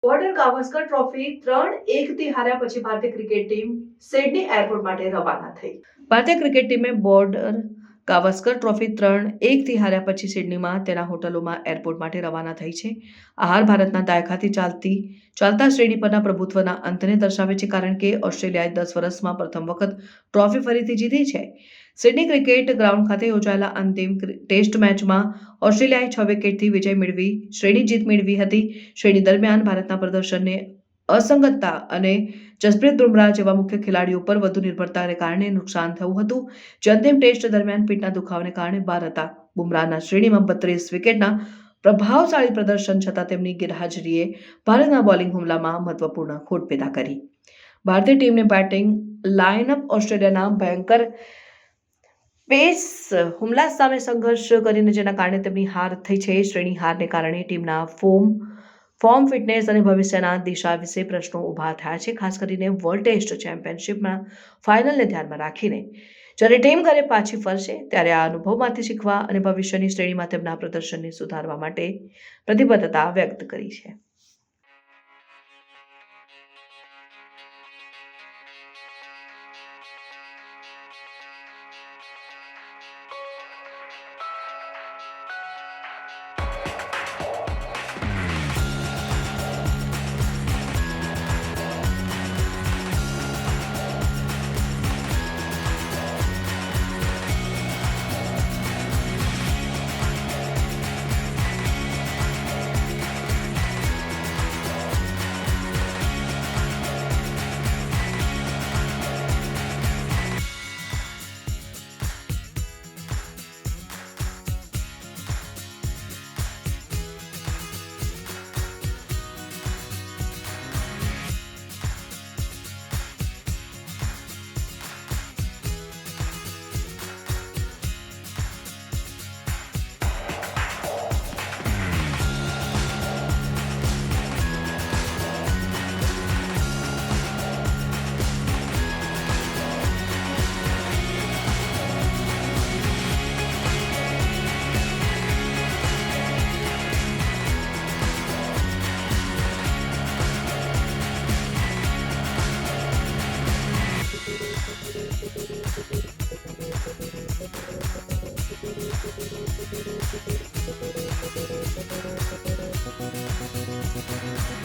Border Gavaskar trophy 3-1 હાર્યા પછી ભારતીય ક્રિકેટ ટીમ સિડની એરપોર્ટ માટે રવાના થઈ। ભારતીય ક્રિકેટ ટીમે બોર્ડર ગાવસ્કર ટ્રોફી 3-1 હાર્યા પછી સિડનીમાં તેના હોટલોમાં એરપોર્ટ માટે રવાના થઈ છે। આ હાર ભારતના દાયકાથી ચાલતા શ્રેણી પરના પ્રભુત્વના અંતને દર્શાવે છે, કારણ કે ઓસ્ટ્રેલિયાએ 10 વર્ષમાં પ્રથમ વખત ટ્રોફી ફરીથી જીતી છે। સિડની ક્રિકેટ ગ્રાઉન્ડ ખાતે યોજાયેલા અંતિમ ટેસ્ટ મેચમાં ઓસ્ટ્રેલિયાએ 6 વિકેટથી વિજય મેળવી શ્રેણી જીત મેળવી હતી। શ્રેણી દરમિયાન ભારતના પ્રદર્શનને અસંગતતા અને જસપ્રીત બુમરાહ જેવા મુખ્ય ખેલાડીઓ પર વધુ નિર્ભરતાને કારણે નુકસાન થયું હતું, જે અંતિમ ટેસ્ટ દરમિયાન પીઠના દુખાવાને કારણે બહાર હતા। બુમરાહના શ્રેણીમાં 32 વિકેટના પ્રભાવશાળી પ્રદર્શન છતાં તેમની ગેરહાજરીએ ભારતના બોલિંગ હુમલામાં મહત્વપૂર્ણ ખોટ પેદા કરી। ભારતીય ટીમની બેટિંગ લાઇનઅપ ઓસ્ટ્રેલિયાના ભયંકર પેસ હુમલા સામે સંઘર્ષ કરીને જેના કારણે તેમની હાર થઈ છે। શ્રેણી હારને કારણે ટીમના ફોર્મ ફિટનેસ અને ભવિષ્યના દિશા વિશે પ્રશ્નો ઊભા થયા છે, ખાસ કરીને વર્લ્ડ ટેસ્ટ ચેમ્પિયનશિપના ફાઇનલને ધ્યાનમાં રાખીને। જ્યારે ટીમ ઘરે પાછી ફરશે ત્યારે આ અનુભવમાંથી શીખવા અને ભવિષ્યની શ્રેણીમાં તેમના પ્રદર્શનને સુધારવા માટે પ્રતિબદ્ધતા વ્યક્ત કરી છે।